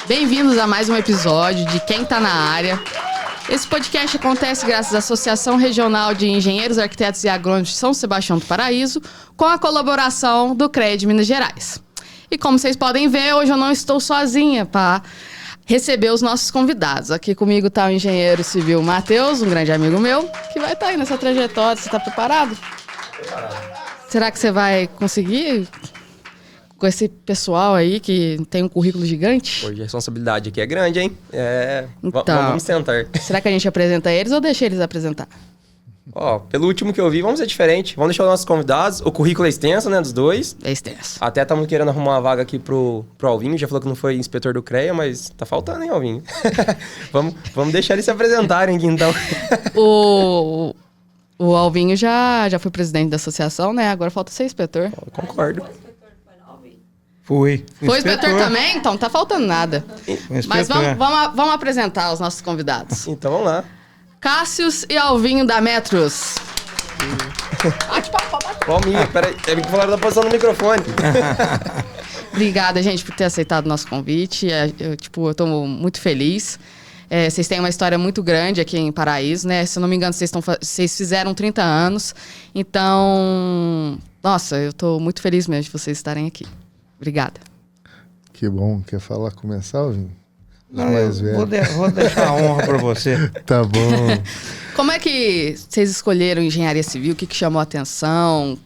Bem-vindos a mais um episódio de Quem Tá na Área. Esse podcast acontece graças à Associação Regional de Engenheiros, Arquitetos e Agrônomos de São Sebastião do Paraíso, com a colaboração do CREA de Minas Gerais. E como vocês podem ver, hoje eu não estou sozinha para receber os nossos convidados. Aqui comigo está o engenheiro civil Matheus, um grande amigo meu, que vai estar aí nessa trajetória. Você está preparado? Será que você vai conseguir com esse pessoal aí que tem um currículo gigante? Hoje a responsabilidade aqui é grande, hein? Então, vamos tentar. Será que a gente apresenta eles ou deixa eles apresentar? Pelo último que eu vi, vamos ser diferente. Vamos deixar os nossos convidados. O currículo é extenso, né, dos dois. É extenso. Até estamos querendo arrumar uma vaga aqui pro Alvinho. Já falou que não foi inspetor do CREA, mas tá faltando, hein, Alvinho? vamos deixar eles se apresentarem aqui, então. O Alvinho já foi presidente da associação, né? Agora falta ser inspetor. Eu concordo. Foi inspetor também? Então, não tá faltando nada. Mas vamos apresentar os nossos convidados. Então, vamos lá. Cássius e Alvinho da Metros. Bate papo. Alvinho, peraí. Tem que falar da posição do microfone. Obrigada, gente, por ter aceitado o nosso convite. Eu tô muito feliz. Vocês têm uma história muito grande aqui em Paraíso, né? Se eu não me engano, vocês fizeram 30 anos. Então, nossa, eu tô muito feliz mesmo de vocês estarem aqui. Obrigada. Que bom. Quer começar, Alvinho? Não, vou deixar a honra para você. Tá bom. Como é que vocês escolheram engenharia civil? O que chamou a atenção?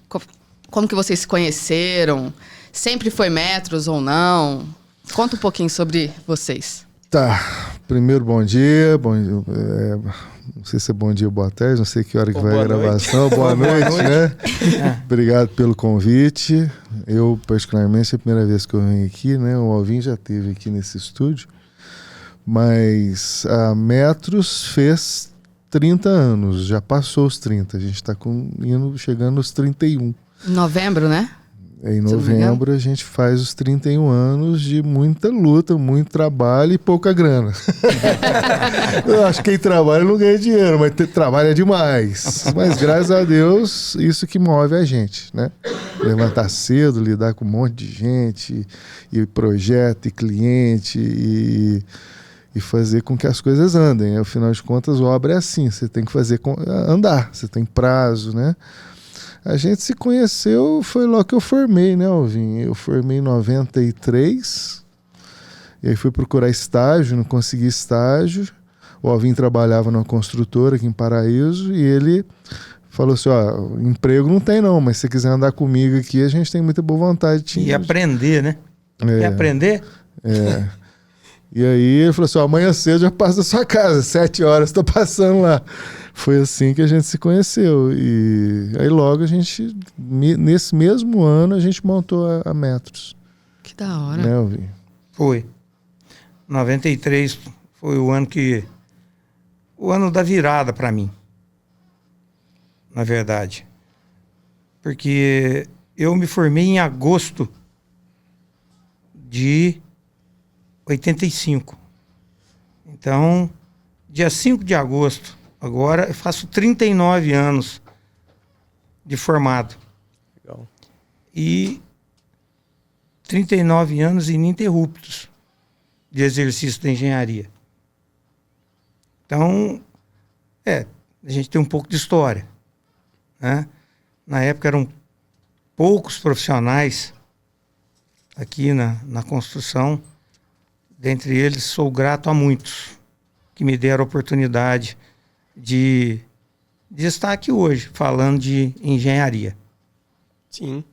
Como que vocês se conheceram? Sempre foi Metros ou não? Conta um pouquinho sobre vocês. Tá. Primeiro, bom dia. Não sei se é bom dia ou boa tarde, não sei que hora que vai a gravação. Boa noite, né? Obrigado pelo convite. Eu, particularmente, é a primeira vez que eu venho aqui, né? O Alvinho já esteve aqui nesse estúdio. Mas a Metros fez 30 anos, já passou os 30. A gente está chegando aos 31. Novembro, né? Em novembro a gente faz os 31 anos de muita luta, muito trabalho e pouca grana. Eu acho que quem trabalha não ganha dinheiro, mas trabalha demais. Mas graças a Deus, isso que move a gente, né? Levantar cedo, lidar com um monte de gente, e projeto, e cliente, e fazer com que as coisas andem. Afinal de contas, a obra é assim, você tem que fazer andar, você tem prazo, né? A gente se conheceu, foi logo que eu formei, né, Alvinho? Eu formei em 93, e aí fui procurar estágio, não consegui estágio. O Alvinho trabalhava numa construtora aqui em Paraíso, e ele falou assim, emprego não tem não, mas se você quiser andar comigo aqui, a gente tem muita boa vontade. E aprender, né? Quer aprender? E aí ele falou assim, amanhã cedo já passo da sua casa, 7 horas, estou passando lá. Foi assim que a gente se conheceu. E aí logo nesse mesmo ano, a gente montou a Metros. Que da hora. Né, Alvinho? Foi. 93 foi o ano da virada para mim. Na verdade. Porque eu me formei em agosto de 85. Então, dia 5 de agosto, agora eu faço 39 anos de formado. Legal. E 39 anos ininterruptos de exercício da engenharia. Então, a gente tem um pouco de história, né? Na época eram poucos profissionais aqui na construção. Dentre eles, sou grato a muitos que me deram a oportunidade de estar aqui hoje, falando de engenharia. Sim.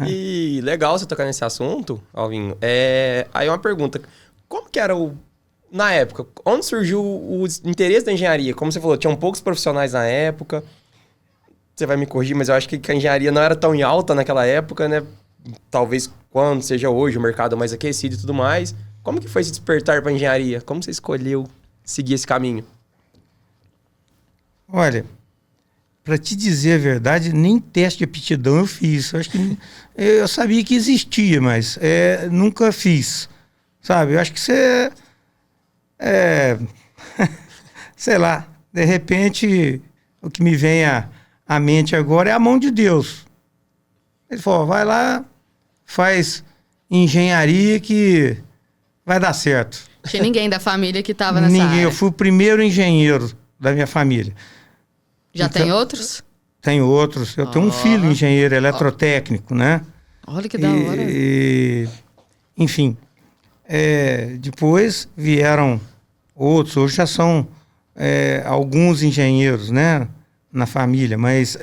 E legal você tocar nesse assunto, Alvinho. Aí uma pergunta. Como que era na época? Onde surgiu o interesse da engenharia? Como você falou, tinham poucos profissionais na época. Você vai me corrigir, mas eu acho que a engenharia não era tão em alta naquela época, né? Talvez quando seja hoje, o mercado mais aquecido e tudo mais. Como que foi se despertar para a engenharia? Como você escolheu seguir esse caminho? Olha, para te dizer a verdade, nem teste de aptidão eu fiz. Eu acho que eu sabia que existia, mas nunca fiz. Sabe? Eu acho que você... sei lá, de repente, o que me vem à mente agora é a mão de Deus. Ele falou, vai lá, faz engenharia que vai dar certo. Tinha ninguém da família que estava nessa Ninguém. área. Eu fui o primeiro engenheiro da minha família. Já Então, tem outros? Tenho outros. Eu tenho um filho engenheiro eletrotécnico, né? Olha que da hora. Enfim, depois vieram outros. Hoje já são alguns engenheiros, né? Na família, mas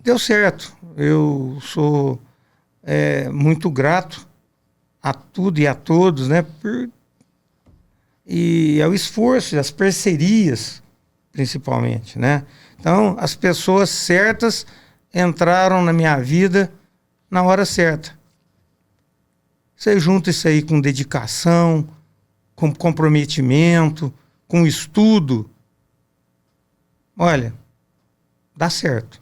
deu certo. Eu sou muito grato a tudo e a todos, né? E ao esforço, às parcerias, principalmente, né? Então, as pessoas certas entraram na minha vida na hora certa. Você junta isso aí com dedicação, com comprometimento, com estudo. Olha, dá certo.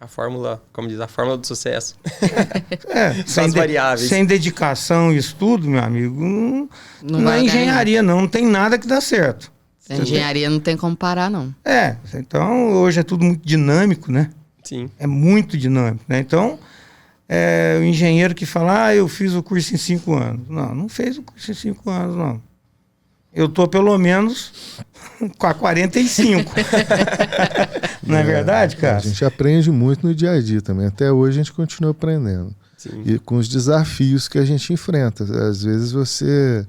A fórmula, como diz, a fórmula do sucesso. Sem variáveis. Sem dedicação e estudo, meu amigo, não é vai engenharia, não tem nada que dá certo. A engenharia não tem como parar, não. Então hoje é tudo muito dinâmico, né? Sim. É muito dinâmico, né? Então, o engenheiro que fala, eu fiz o curso em 5 anos. Não fez o curso em 5 anos, não. Eu tô pelo menos com a 45. Não é verdade, cara? A gente aprende muito no dia a dia também. Até hoje a gente continua aprendendo. Sim. E com os desafios que a gente enfrenta. Às vezes você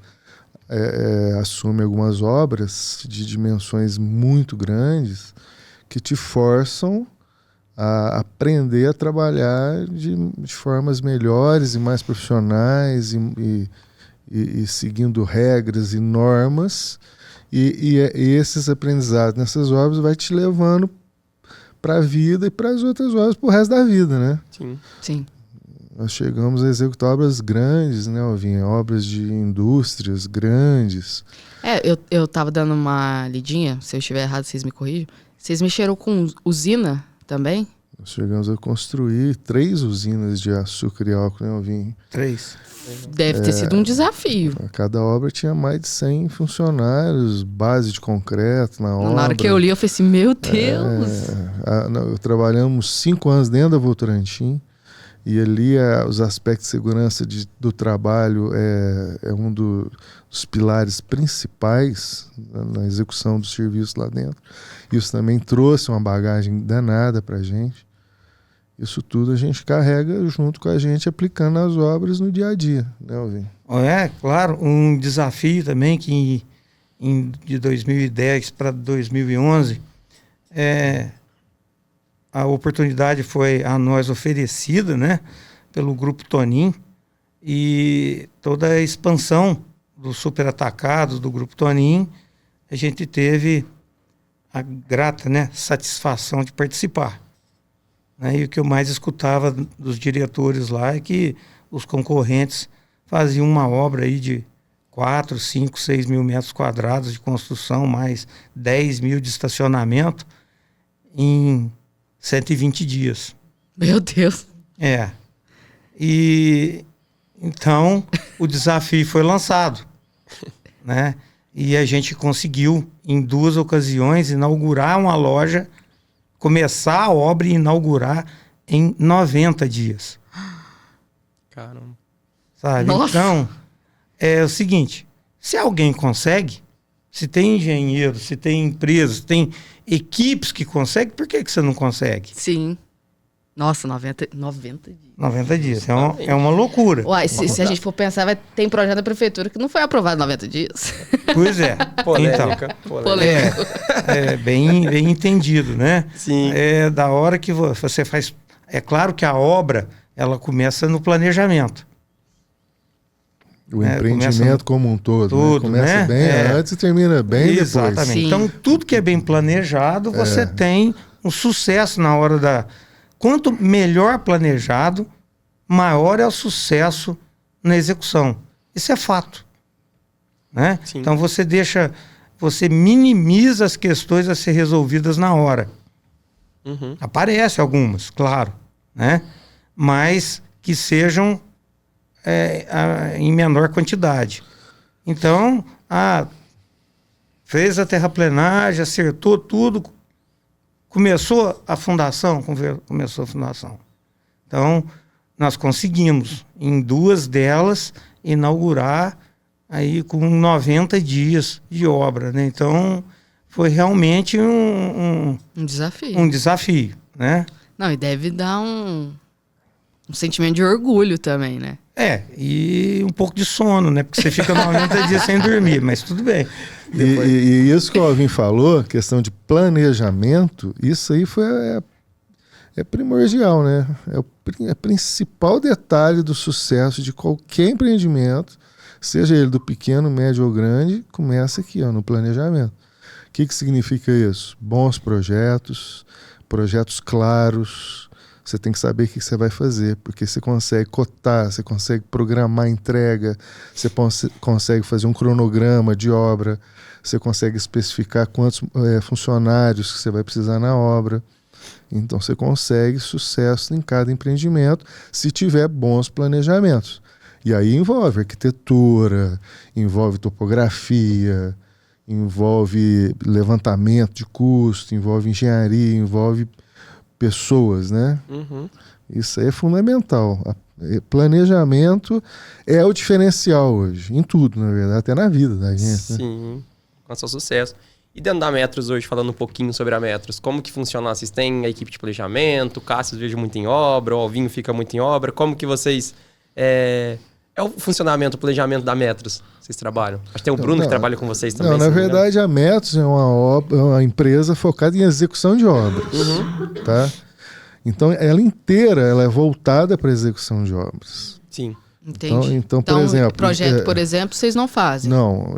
assume algumas obras de dimensões muito grandes que te forçam a aprender a trabalhar de formas melhores e mais profissionais e seguindo regras e normas, e esses aprendizados nessas obras vai te levando para a vida e para as outras obras pro resto da vida, né? Sim. Nós chegamos a executar obras grandes, né, Alvinha? Obras de indústrias grandes. Eu tava dando uma lidinha, se eu estiver errado, vocês me corrijam. Vocês mexeram com usina também? Nós chegamos a construir 3 usinas de açúcar e álcool, né, Alvinha? 3. Deve ter sido um desafio. Cada obra tinha mais de 100 funcionários, base de concreto na obra. Na hora que eu li, eu falei assim, meu Deus! Trabalhamos 5 anos dentro da Votorantim, e ali os aspectos de segurança do trabalho é um dos pilares principais na execução do serviço lá dentro. Isso também trouxe uma bagagem danada para a gente. Isso tudo a gente carrega junto com a gente, aplicando as obras no dia a dia, né, Alvin? Claro, um desafio também que de 2010 para 2011, a oportunidade foi a nós oferecida, né, pelo Grupo Tonin, e toda a expansão do superatacado do Grupo Tonin, a gente teve a grata, né, satisfação de participar. E o que eu mais escutava dos diretores lá é que os concorrentes faziam uma obra aí de 4, 5, 6 mil metros quadrados de construção, mais 10 mil de estacionamento em 120 dias. Meu Deus! E então o desafio foi lançado, né? E a gente conseguiu, em 2 ocasiões, inaugurar uma loja, começar a obra e inaugurar em 90 dias. Caramba. Sabe? Nossa. Então, é o seguinte, se alguém consegue, se tem engenheiro, se tem empresas, se tem equipes que conseguem, por que você não consegue? Sim. Nossa, 90 dias. 90 dias, é uma loucura. Uai, se a gente for pensar, tem projeto da prefeitura que não foi aprovado em 90 dias. Pois é. Polêmica. Então, Polêmico. bem entendido, né? Sim. É da hora que você faz... É claro que a obra, ela começa no planejamento. O empreendimento como um todo, tudo, né? Começa né? bem antes e termina bem depois. Exatamente. Sim. Então, tudo que é bem planejado, você tem um sucesso na hora da... Quanto melhor planejado, maior é o sucesso na execução. Isso é fato. Né? Então, você minimiza as questões a ser resolvidas na hora. Uhum. Aparecem algumas, claro, né? Mas que sejam em menor quantidade. Então, fez a terraplenagem, acertou tudo, começou a fundação. Então, nós conseguimos, em 2 delas, inaugurar aí com 90 dias de obra, né? Então, foi realmente um desafio, né? Não, e deve dar um sentimento de orgulho também, né? E um pouco de sono, né? Porque você fica 90 dias sem dormir, mas tudo bem. E isso que o Alvin falou, questão de planejamento, isso aí é primordial, né? É o principal detalhe do sucesso de qualquer empreendimento, seja ele do pequeno, médio ou grande, começa aqui, ó, no planejamento. O que significa isso? Bons projetos claros. Você tem que saber o que você vai fazer, porque você consegue cotar, você consegue programar a entrega, você consegue fazer um cronograma de obra, você consegue especificar quantos funcionários que você vai precisar na obra. Então você consegue sucesso em cada empreendimento se tiver bons planejamentos. E aí envolve arquitetura, envolve topografia, envolve levantamento de custo, envolve engenharia, envolve pessoas, né? Uhum. Isso aí é fundamental. Planejamento é o diferencial hoje, em tudo, na verdade, até na vida da gente. Sim, com seu sucesso. E dentro da Metros hoje, falando um pouquinho sobre a Metros, como que funciona? Vocês têm a equipe de planejamento, o Cássio vejo muito em obra, o Alvinho fica muito em obra, como que vocês... É o funcionamento, o planejamento da Metros, vocês trabalham? Acho que tem o Bruno que trabalha com vocês também. Não, na verdade a Metros é uma empresa focada em execução de obras. Tá? Então ela inteira é voltada para execução de obras. Sim. Entendi. Então, por exemplo... projeto, por exemplo, vocês não fazem? Não,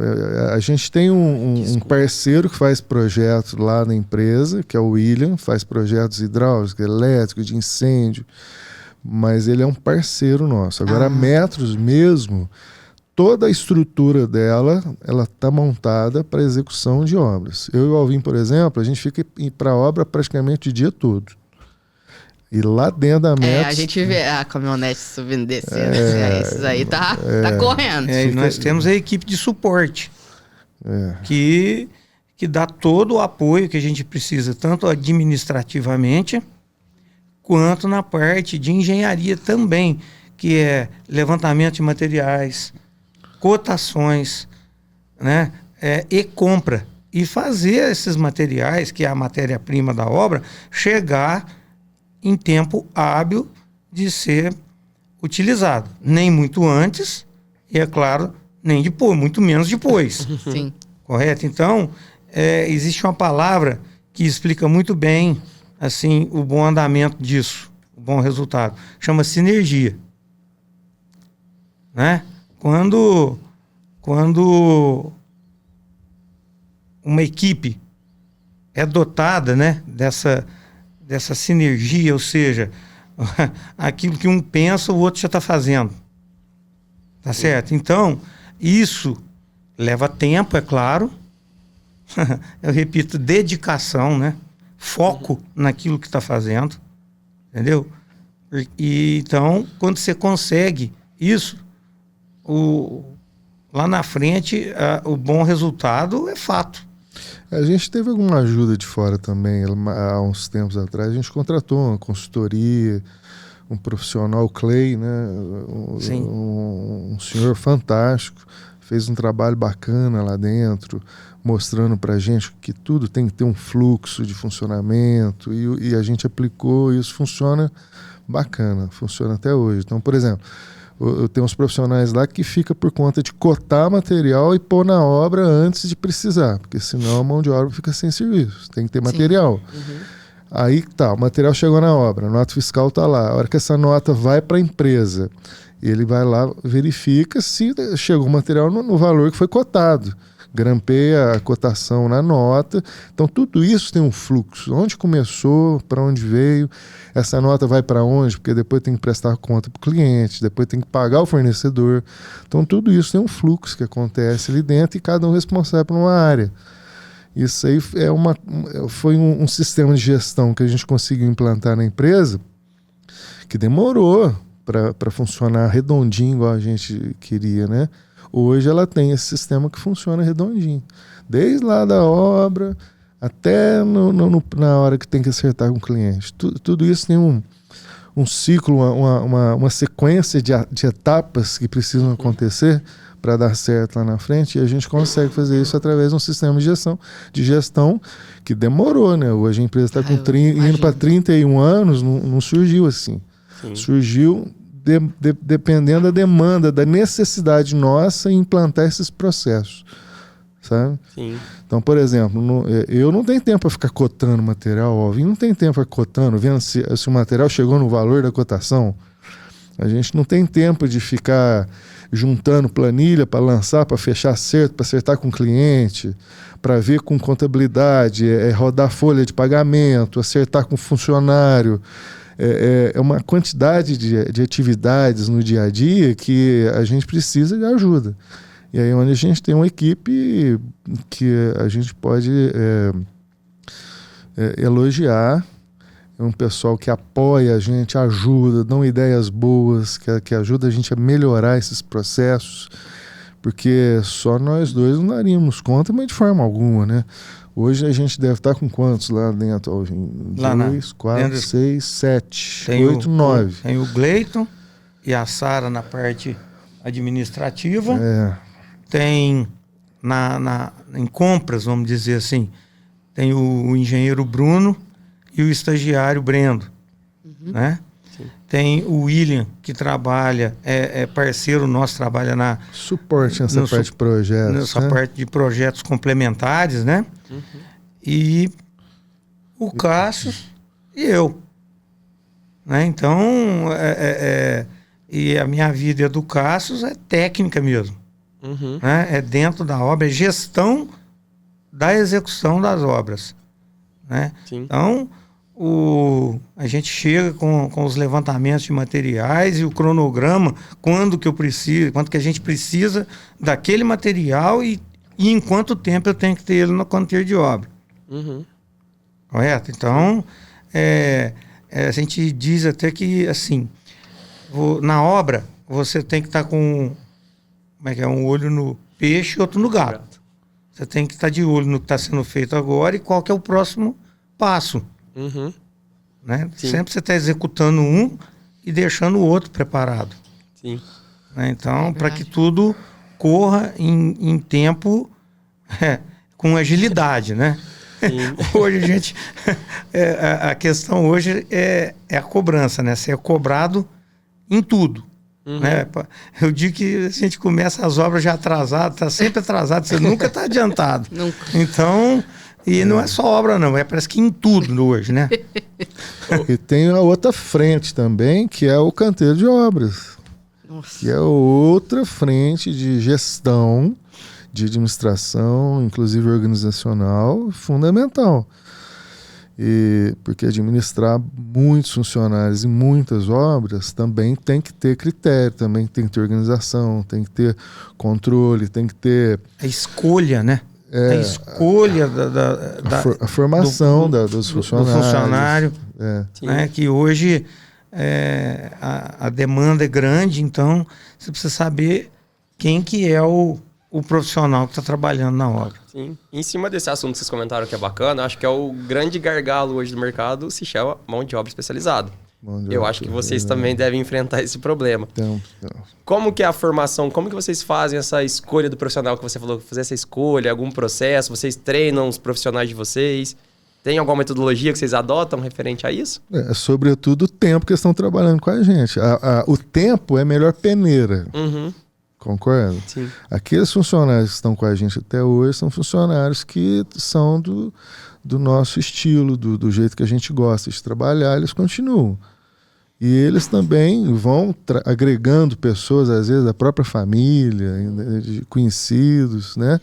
a gente tem um parceiro que faz projetos lá na empresa, que é o William, faz projetos hidráulicos, elétricos, de incêndio, mas ele é um parceiro nosso. Agora a Metros mesmo, toda a estrutura dela, ela está montada para execução de obras. Eu e o Alvin, por exemplo, a gente fica para obra praticamente o dia todo. E lá dentro da Metros... a gente vê a caminhonete subindo e descendo. Esses aí tá correndo. E nós temos a equipe de suporte, que dá todo o apoio que a gente precisa, tanto administrativamente, quanto na parte de engenharia também, que é levantamento de materiais, cotações, né? E compra. E fazer esses materiais, que é a matéria-prima da obra, chegar em tempo hábil de ser utilizado. Nem muito antes, e é claro, nem depois, muito menos depois. Sim. Correto? Então, existe uma palavra que explica muito bem assim, o bom andamento disso, o bom resultado. Chama sinergia. Né? Quando uma equipe é dotada, né, dessa sinergia, ou seja, aquilo que um pensa, o outro já está fazendo. Tá certo? Então, isso leva tempo, é claro. Eu repito, dedicação, né? Foco naquilo que está fazendo, entendeu? E então, quando você consegue isso, lá na frente, o bom resultado é fato. A gente teve alguma ajuda de fora também. Há uns tempos atrás, a gente contratou uma consultoria, um profissional, o Clay, né? Um senhor fantástico, fez um trabalho bacana lá dentro, mostrando para a gente que tudo tem que ter um fluxo de funcionamento, e a gente aplicou, e isso funciona bacana, funciona até hoje. Então, por exemplo, eu tenho uns profissionais lá que fica por conta de cotar material e pôr na obra antes de precisar, porque senão a mão de obra fica sem serviço, tem que ter material. Aí tá, o material chegou na obra, a nota fiscal tá lá, a hora que essa nota vai para a empresa, ele vai lá, verifica se chegou o material no valor que foi cotado, grampeia a cotação na nota. Então tudo isso tem um fluxo, onde começou, para onde veio, essa nota vai para onde, porque depois tem que prestar conta para o cliente, depois tem que pagar o fornecedor. Então tudo isso tem um fluxo que acontece ali dentro, e cada um responsável por uma área. Isso aí foi um sistema de gestão que a gente conseguiu implantar na empresa, que demorou para funcionar redondinho igual a gente queria, né? Hoje ela tem esse sistema que funciona redondinho. Desde lá da obra até na hora que tem que acertar com o cliente. Tudo isso tem um ciclo, uma sequência de etapas que precisam acontecer para dar certo lá na frente, e a gente consegue fazer isso através de um sistema de gestão que demorou, né? Hoje a empresa está indo para 31 anos, não surgiu assim. Sim. Surgiu dependendo da demanda, da necessidade nossa em implantar esses processos, sabe? Sim. Então, por exemplo, eu não tenho tempo para ficar cotando material, o Alvin não tem tempo para cotando, vendo se o material chegou no valor da cotação. A gente não tem tempo de ficar juntando planilha para lançar, para fechar acerto, para acertar com o cliente, para ver com contabilidade, rodar folha de pagamento, acertar com funcionário. É uma quantidade de atividades no dia a dia que a gente precisa de ajuda. E aí onde a gente tem uma equipe que a gente pode elogiar, é um pessoal que apoia a gente, ajuda, dão ideias boas, que ajuda a gente a melhorar esses processos, porque só nós dois não daríamos conta, mas de forma alguma, né? Hoje a gente deve estar com quantos lá dentro? 2, 4, 6, 7, 8, 9. Tem o Gleiton e a Sara na parte administrativa. Tem em compras, vamos dizer assim, tem o engenheiro Bruno e o estagiário Brendo, né? Sim. Tem o William, que trabalha, é parceiro nosso, trabalha na... Suporte nessa parte de projetos. Nessa parte de projetos complementares, né? Uhum. E o Cássio e eu. Né? Então, e a minha vida e a do Cássio é técnica mesmo. Uhum. Né? É dentro da obra, é gestão da execução das obras. Né? Então... a gente chega com os levantamentos de materiais e o cronograma, quando que a gente precisa daquele material e em quanto tempo eu tenho que ter ele no canteiro de obra. Uhum. Correto? Então, a gente diz até que, assim, na obra, você tem que estar com um olho no peixe e outro no gato. Você tem que estar de olho no que está sendo feito agora e qual que é o próximo passo. Uhum. Né? Sempre você está executando um e deixando o outro preparado. Sim. Né? Então, para que tudo corra em tempo com agilidade, né? Hoje a gente... a questão hoje é a cobrança, né? Você é cobrado em tudo. Uhum. Né? Eu digo que a gente começa as obras já atrasado, está sempre atrasado, você nunca está adiantado. Nunca. Então... E não é só obra, não. Parece que em tudo hoje, né? E tem a outra frente também, que é o canteiro de obras. Nossa. Que é outra frente de gestão, de administração, inclusive organizacional, fundamental. Porque administrar muitos funcionários em muitas obras também tem que ter critério, também tem que ter organização, tem que ter controle, tem que ter... A escolha, né? A escolha a formação dos funcionários. Do funcionário, né? Que hoje a demanda é grande, então você precisa saber quem que é o profissional que está trabalhando na obra. Sim. Em cima desse assunto que vocês comentaram que é bacana, acho que é o grande gargalo hoje do mercado, se chama mão de obra especializada. Eu acho que vocês também devem enfrentar esse problema. Como que é a formação? Como que vocês fazem essa escolha do profissional que você falou? Fazer essa escolha, algum processo? Vocês treinam os profissionais de vocês? Tem alguma metodologia que vocês adotam referente a isso? Sobretudo o tempo que eles estão trabalhando com a gente. O tempo é a melhor peneira. Uhum. Concorda? Sim. Aqueles funcionários que estão com a gente até hoje são funcionários que são do nosso estilo, do jeito que a gente gosta de trabalhar, eles continuam. E eles também vão agregando pessoas, às vezes, da própria família, de conhecidos, né?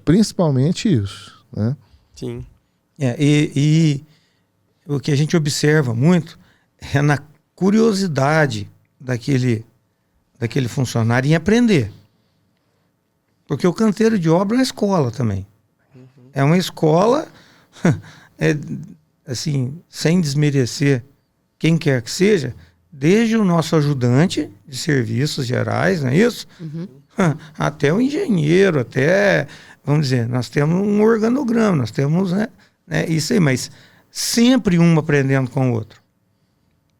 Principalmente isso, né? Sim. E o que a gente observa muito é na curiosidade daquele funcionário em aprender. Porque o canteiro de obra é uma escola também. É uma escola, assim, sem desmerecer quem quer que seja, desde o nosso ajudante de serviços gerais, não é isso? Uhum. Até o engenheiro, até, vamos dizer, nós temos um organograma, nós temos, né, isso aí, mas sempre um aprendendo com o outro.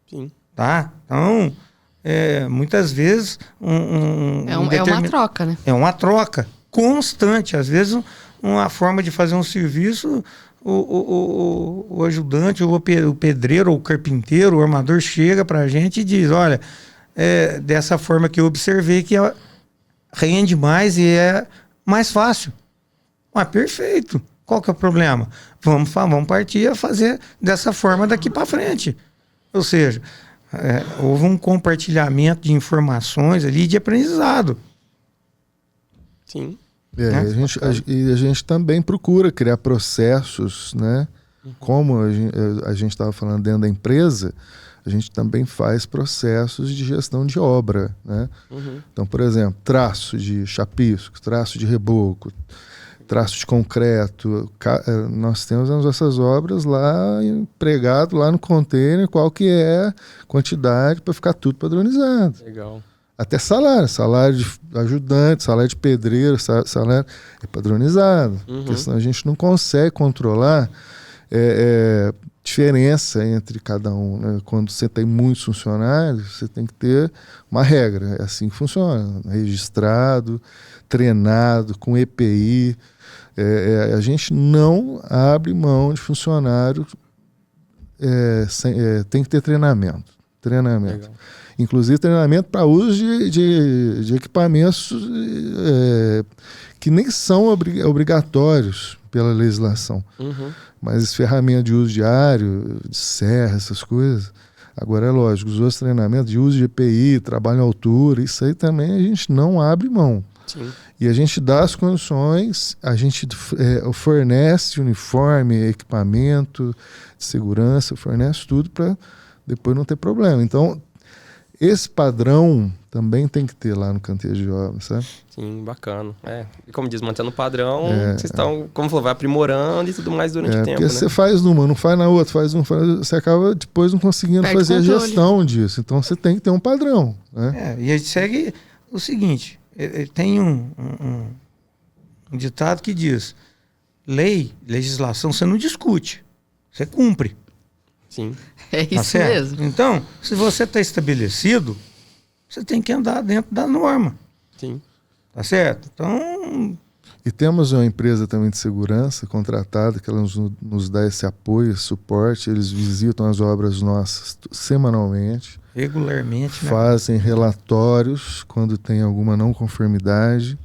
Sim. Tá? Então, muitas vezes... É uma troca, né? É uma troca constante. Às vezes, uma forma de fazer um serviço, o ajudante, o pedreiro, ou o carpinteiro, o armador chega pra gente e diz, olha, dessa forma que eu observei que rende mais e é mais fácil. Mas perfeito. Qual que é o problema? Vamos partir a fazer dessa forma daqui para frente. Ou seja, houve um compartilhamento de informações ali de aprendizado. Sim. A gente também procura criar processos, né? Como a gente estava falando dentro da empresa, a gente também faz processos de gestão de obra, né? Então, por exemplo, traço de chapisco, traço de reboco, traço de concreto. Nós temos essas obras lá empregado lá no container, qual que é a quantidade para ficar tudo padronizado. Legal. Até salário de ajudante, salário de pedreiro, salário é padronizado. Porque senão a gente não consegue controlar diferença entre cada um, né? Quando você tem muitos funcionários, você tem que ter uma regra. É assim que funciona. Registrado, treinado, com EPI. A gente não abre mão de funcionário, tem que ter treinamento. Legal. Inclusive treinamento para uso de equipamentos que nem são obrigatórios pela legislação. Mas ferramenta de uso diário, de serra, essas coisas. Agora é lógico, os outros treinamentos de uso de EPI, trabalho em altura, isso aí também a gente não abre mão. Sim. E a gente dá as condições, a gente fornece uniforme, equipamento de segurança, fornece tudo para depois não ter problema. Então, esse padrão também tem que ter lá no canteiro de obra, sabe? Sim, bacana. E como diz, mantendo o padrão, vocês estão, como falou, vai aprimorando e tudo mais durante o tempo, porque né? você faz numa, não faz na outra, você acaba depois não conseguindo fazer a gestão disso. Então, você tem que ter um padrão, né? E a gente segue o seguinte, tem um ditado que diz, legislação, você não discute, você cumpre. Sim. É isso mesmo. Então, se você está estabelecido, você tem que andar dentro da norma. Sim. Tá certo? Então... E temos uma empresa também de segurança contratada que ela nos dá esse apoio, esse suporte. Eles visitam as obras nossas semanalmente. Regularmente, né? Fazem relatórios quando tem alguma não conformidade.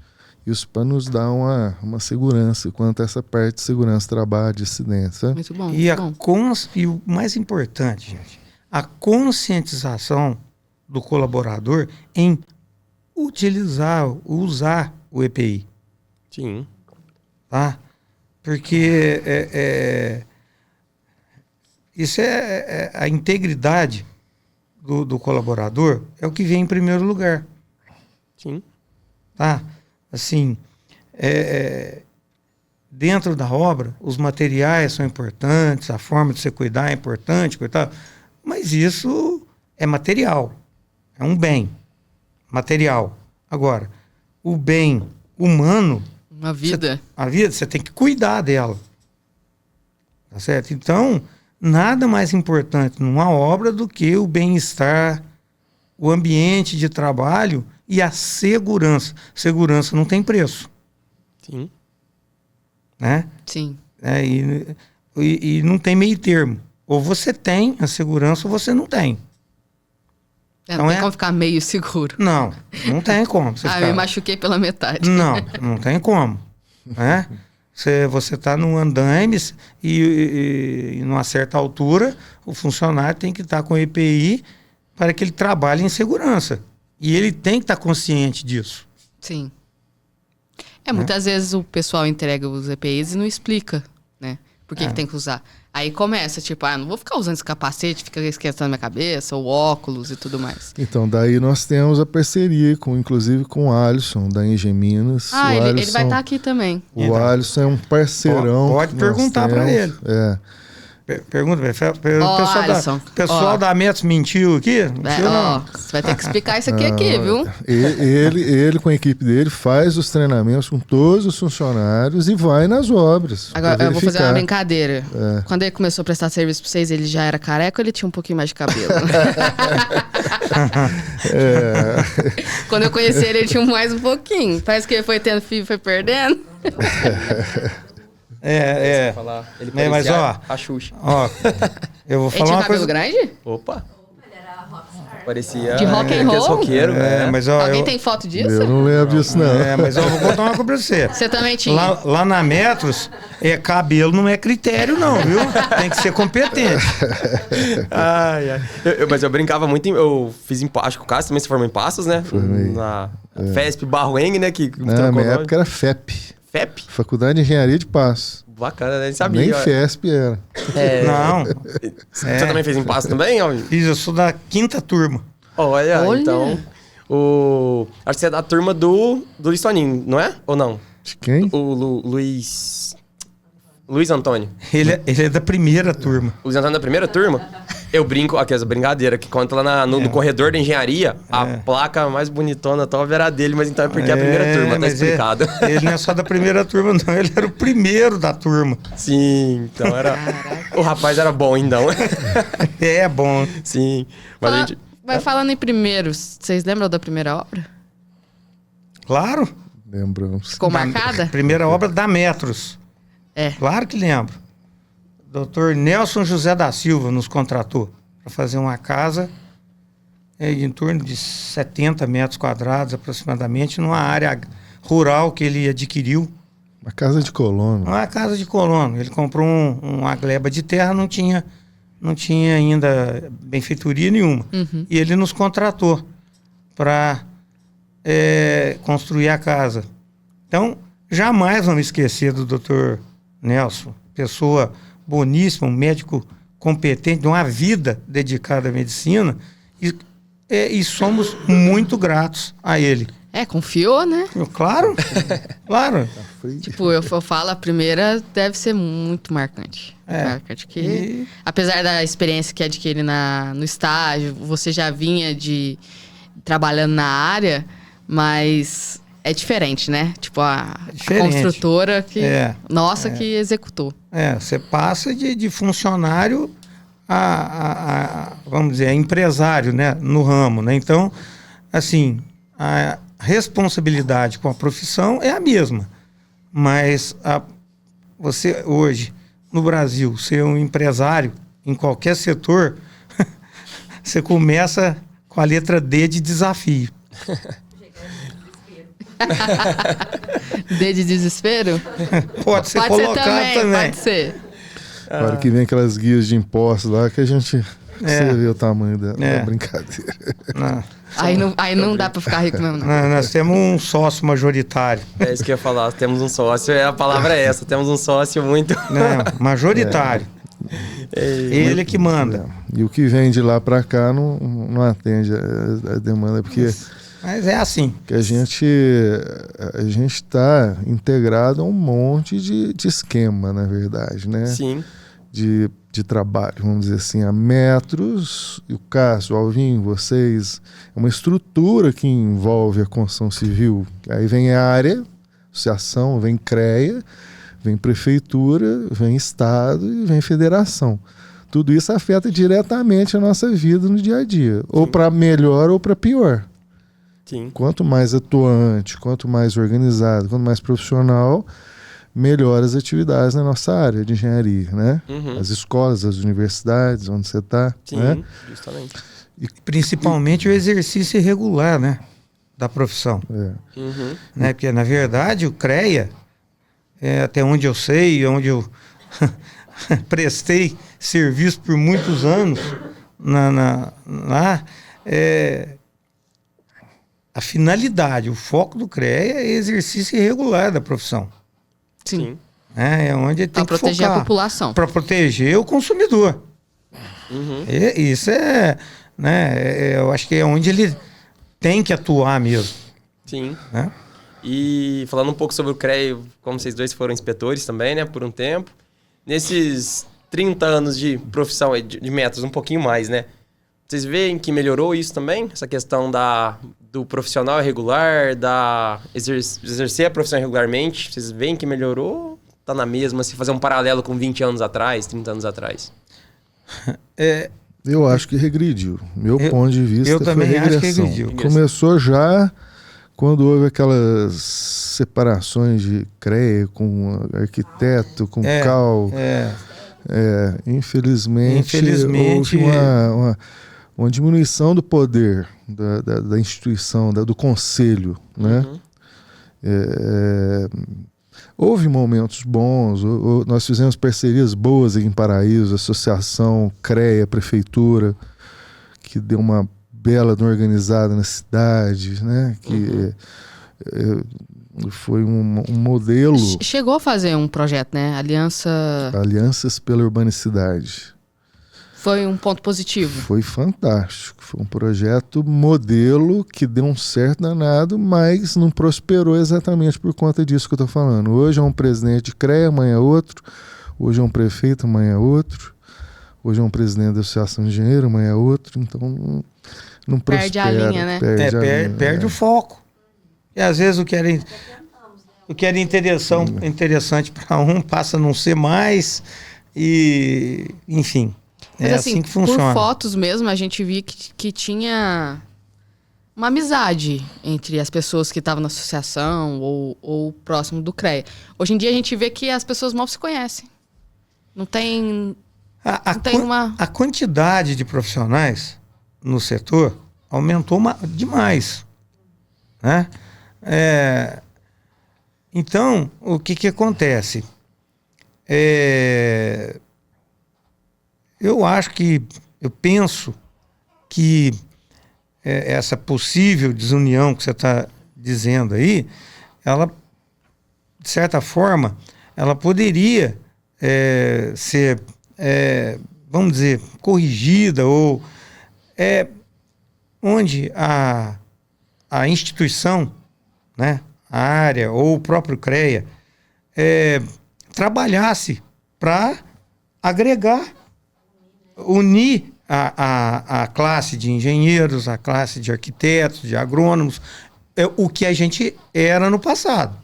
Isso para nos dar uma segurança quanto a essa parte de segurança, trabalho, de acidentes. Muito bom. E o mais importante, gente, a conscientização do colaborador em usar o EPI. Sim. Tá? Porque isso a integridade do colaborador é o que vem em primeiro lugar. Sim. Tá? Assim, dentro da obra, os materiais são importantes, a forma de você cuidar é importante, mas isso é material, é um bem material. Agora, o bem humano, a vida você tem que cuidar dela. Tá certo? Então, nada mais importante numa obra do que o bem-estar, o ambiente de trabalho e a segurança. Segurança não tem preço. Sim. Né? Sim. E não tem meio termo. Ou você tem a segurança ou você não tem. Não tem como ficar meio seguro. Não tem como. Me machuquei pela metade. Não tem como. Né? Você está num andaime e numa certa altura, o funcionário tem que estar com EPI para que ele trabalhe em segurança. E ele tem que estar consciente disso. Sim. Muitas vezes o pessoal entrega os EPIs e não explica, né? Por que tem que usar. Aí começa, tipo, não vou ficar usando esse capacete, fica esquentando minha cabeça, ou óculos e tudo mais. Então, daí nós temos a parceria, inclusive com o Alisson, da Engie Minas. Ele vai estar aqui também. O Alisson é um parceirão. Pode perguntar para ele. Pergunta, Alisson, pessoal da Metros mentiu aqui? Mentiu, não. Você vai ter que explicar isso aqui, viu? Ele, com a equipe dele, faz os treinamentos com todos os funcionários e vai nas obras. Agora, eu vou fazer uma brincadeira. É. Quando ele começou a prestar serviço pra vocês, ele já era careca ou ele tinha um pouquinho mais de cabelo? Quando eu conheci ele tinha mais um pouquinho. Parece que ele foi tendo fio e foi perdendo. Ele parecia mas ó, a Xuxa. Ó, eu vou Ele falar tinha uma cabelo coisa. grande? Opa! Parecia De rock and aqueles roll? roqueiros, né? Mas ó, Alguém tem foto disso? Eu não lembro disso, não. mas eu vou contar uma coisa pra você. Você também tinha? Lá na Metros, cabelo não é critério, não, viu? Tem que ser competente. Mas eu brincava muito eu fiz em acho que o Cássio também se formou em Passos, né? Formei. Na FESP Barroeng, né? Que Na minha época era FEP. FEP? Faculdade de Engenharia de Passos. Bacana, né? Ele sabia. Nem ó. FESP era. Não. Você também fez em Passos também, Alvin? Eu sou da 5ª turma. Olha, Olha. então... Acho que você é da turma do Luiz Toninho, não é? Ou não? De quem? O Luiz Antônio. Ele é da 1ª turma. O Luiz Antônio é da primeira turma? Eu brinco, aqui, essa brincadeira, que conta lá no corredor da engenharia, a placa mais bonitona top era dele, mas então é porque é a primeira turma, tá mas explicado. Ele não é só da 1ª turma, não. Ele era o primeiro da turma. Sim, então era... O rapaz era bom, então. É bom. Sim. Mas a gente... Vai falando em primeiros, vocês lembram da primeira obra? Claro. Lembramos. Ficou marcada? Primeira obra da Metros. É. Claro que lembro. Dr. Nelson José da Silva nos contratou para fazer uma casa em torno de 70 metros quadrados aproximadamente, numa área rural que ele adquiriu. Uma casa de colono. Uma casa de colono. Ele comprou uma gleba de terra, não tinha ainda benfeitoria nenhuma. Uhum. E ele nos contratou para construir a casa. Então, jamais vamos esquecer do Dr. Nelson, pessoa boníssima, um médico competente, de uma vida dedicada à medicina, e somos muito gratos a ele. Confiou, né? Claro, claro. Tipo, eu falo, a primeira deve ser muito marcante. Marcante, que apesar da experiência que adquire no estágio, você já vinha trabalhando na área, mas é diferente, né? Tipo, a construtora que... que executou. Você passa de funcionário vamos dizer, a empresário, né? No ramo, né? Então, assim, a responsabilidade com a profissão é a mesma. Mas você hoje, no Brasil, ser um empresário em qualquer setor, você começa com a letra D de desafio. D de desespero? Pode ser colocado também. Pode ser. Na hora que vem aquelas guias de impostos lá, que a gente... Você vê o tamanho da brincadeira. Aí não dá pra ficar rico mesmo, não. Nós temos um sócio majoritário. É isso que eu ia falar, temos um sócio, a palavra é essa, temos um sócio muito... Majoritário. Ele que manda. E o que vem de lá pra cá não atende a demanda, porque... Mas é assim. Que a gente está integrado a um monte de esquema, na verdade, né? Sim. De trabalho, vamos dizer assim, a Metros, e o Cássio, o Alvin, vocês, é uma estrutura que envolve a construção civil. Aí vem a área, associação, vem CREA, vem prefeitura, vem estado e vem federação. Tudo isso afeta diretamente a nossa vida no dia a dia, ou para melhor ou para pior. Sim. Quanto mais atuante, quanto mais organizado, quanto mais profissional, melhor as atividades na nossa área de engenharia, né? Uhum. As escolas, as universidades, onde você está. Sim, né? justamente. E principalmente o exercício irregular, né? Da profissão. Uhum. Né? Porque, na verdade, o CREA, até onde eu sei, onde eu prestei serviço por muitos anos, lá, a finalidade, o foco do CREA é exercício irregular da profissão. Sim. É onde ele tem que proteger focar, a população. para proteger o consumidor. Uhum. Isso né, eu acho que é onde ele tem que atuar mesmo. Sim. Né? E falando um pouco sobre o CREA, como vocês dois foram inspetores também, né, por um tempo. Nesses 30 anos de profissão, de métodos, um pouquinho mais, né? Vocês veem que melhorou isso também? Essa questão do profissional irregular, exercer a profissão regularmente? Vocês veem que melhorou? Tá na mesma, se fazer um paralelo com 20 anos atrás, 30 anos atrás? Eu acho que regrediu. Meu ponto de vista eu foi também regressão. acho que regrediu. Começou já quando houve aquelas separações de CREA com arquiteto, com CAL. Infelizmente houve uma diminuição do poder da instituição, do conselho, né? Houve momentos bons, nós fizemos parcerias boas aqui em Paraíso, associação, CREA, prefeitura, que deu uma bela organizada na cidade, né? Que foi um modelo. Chegou a fazer um projeto, né? Alianças pela Urbanicidade. Foi um ponto positivo. Foi fantástico. Foi um projeto modelo que deu um certo danado, mas não prosperou exatamente por conta disso que eu estou falando. Hoje é um presidente de CREA, amanhã é outro. Hoje é um prefeito, amanhã é outro. Hoje é um presidente da Associação de Engenheiro, amanhã é outro. Então não prospera. Perde a linha, né? Perde o foco. E às vezes o que era interessante para um passa a não ser mais. E, enfim. Mas assim que funciona. Por fotos mesmo, a gente via que tinha uma amizade entre as pessoas que estavam na associação ou próximo do CREA. Hoje em dia a gente vê que as pessoas mal se conhecem. Não tem A quantidade de profissionais no setor aumentou demais, né? Então, o que acontece? Eu penso que essa possível desunião que você está dizendo aí, ela, de certa forma, ela poderia ser, vamos dizer, corrigida ou onde a instituição, né, a área ou o próprio CREA trabalhasse para agregar, unir a classe de engenheiros, a classe de arquitetos, de agrônomos, o que a gente era no passado.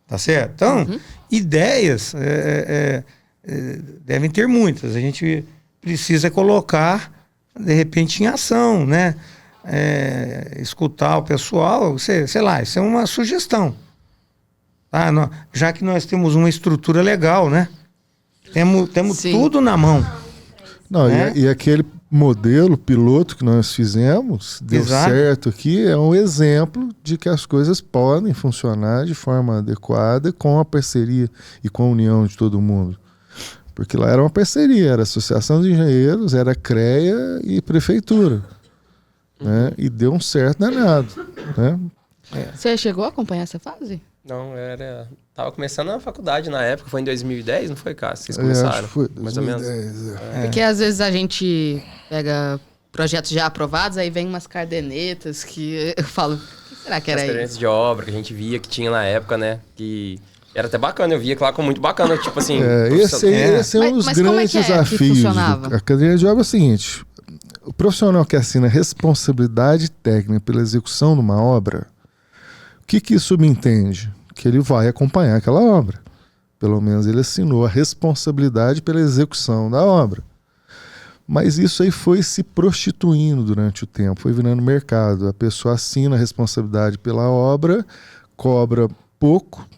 Tá certo? Então, ideias devem ter muitas. A gente precisa colocar, de repente, em ação, né? Escutar o pessoal, sei lá, isso é uma sugestão. Tá? Já que nós temos uma estrutura legal, né? Temos tudo na mão. Não, e aquele modelo piloto que nós fizemos, deu certo aqui, é um exemplo de que as coisas podem funcionar de forma adequada com a parceria e com a união de todo mundo. Porque lá era uma parceria, era Associação de Engenheiros, era CREA e Prefeitura. Né? E deu um certo danado. Né? Você chegou a acompanhar essa fase? Não, tava começando a faculdade na época, foi em 2010, não foi, Cássio? Vocês começaram? Acho que foi 2010, mais ou menos. Porque às vezes a gente pega projetos já aprovados, aí vem umas cardenetas que eu falo, o que será que era isso? As cardenetas de obra que a gente via que tinha na época, né? Que era até bacana, eu via que lá com muito bacana, tipo assim... Esse é um dos grandes desafios. A caderneta de obra é o seguinte, o profissional que assina responsabilidade técnica pela execução de uma obra, o que isso subentende? Que ele vai acompanhar aquela obra. Pelo menos ele assinou a responsabilidade pela execução da obra. Mas isso aí foi se prostituindo durante o tempo, foi virando mercado. A pessoa assina a responsabilidade pela obra, cobra pouco,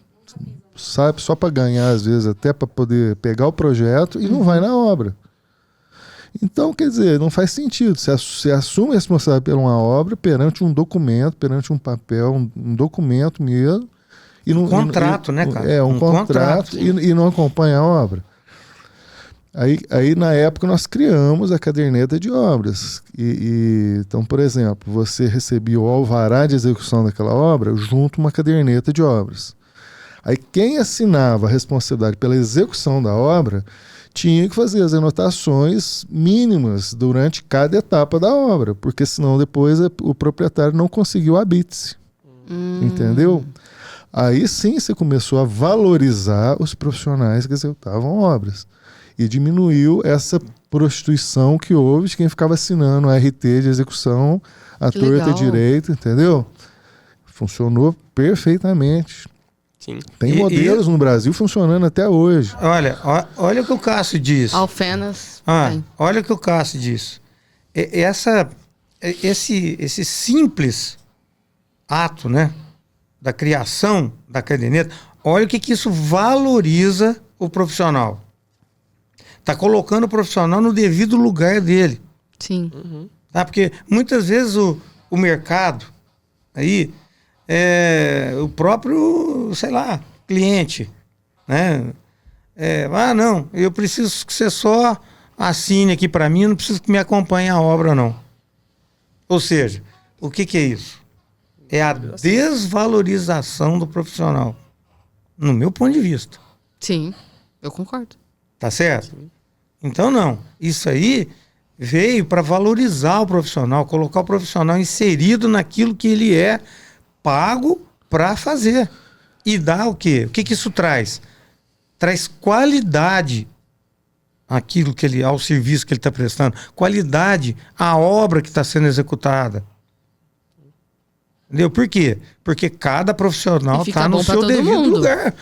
sabe, só para ganhar, às vezes, até para poder pegar o projeto e não vai na obra. Então, quer dizer, não faz sentido. Você assume a responsabilidade por uma obra perante um documento, perante um papel, um documento mesmo. Um contrato, né, cara? Um contrato. E não acompanha a obra. Aí, na época, nós criamos a caderneta de obras. Então, por exemplo, você recebia o alvará de execução daquela obra junto uma caderneta de obras. Aí, quem assinava a responsabilidade pela execução da obra tinha que fazer as anotações mínimas durante cada etapa da obra, porque senão depois o proprietário não conseguiu a habite-se. Entendeu? Aí sim você começou a valorizar os profissionais que executavam obras. E diminuiu essa prostituição que houve de quem ficava assinando a RT de execução à torta e direito, entendeu? Funcionou perfeitamente. Sim. Tem modelos no Brasil funcionando até hoje. Olha o que o Cássio diz. Alfenas. Olha o que o Cássio diz. Esse simples ato, né, da criação da caderneta, olha o que isso valoriza o profissional. Está colocando o profissional no devido lugar dele. Sim. Tá? Porque muitas vezes o mercado, aí, o próprio, sei lá, cliente, né? Não, eu preciso que você só assine aqui para mim, não preciso que me acompanhe a obra, não. Ou seja, o que é isso? É a desvalorização do profissional, no meu ponto de vista. Sim, eu concordo. Tá certo? Então, não. Isso aí veio para valorizar o profissional, colocar o profissional inserido naquilo que ele é pago para fazer. E dá o quê? O que isso traz? Traz qualidade àquilo que ao serviço que ele está prestando, qualidade à obra que está sendo executada. Entendeu? Por quê? Porque cada profissional está no seu devido lugar.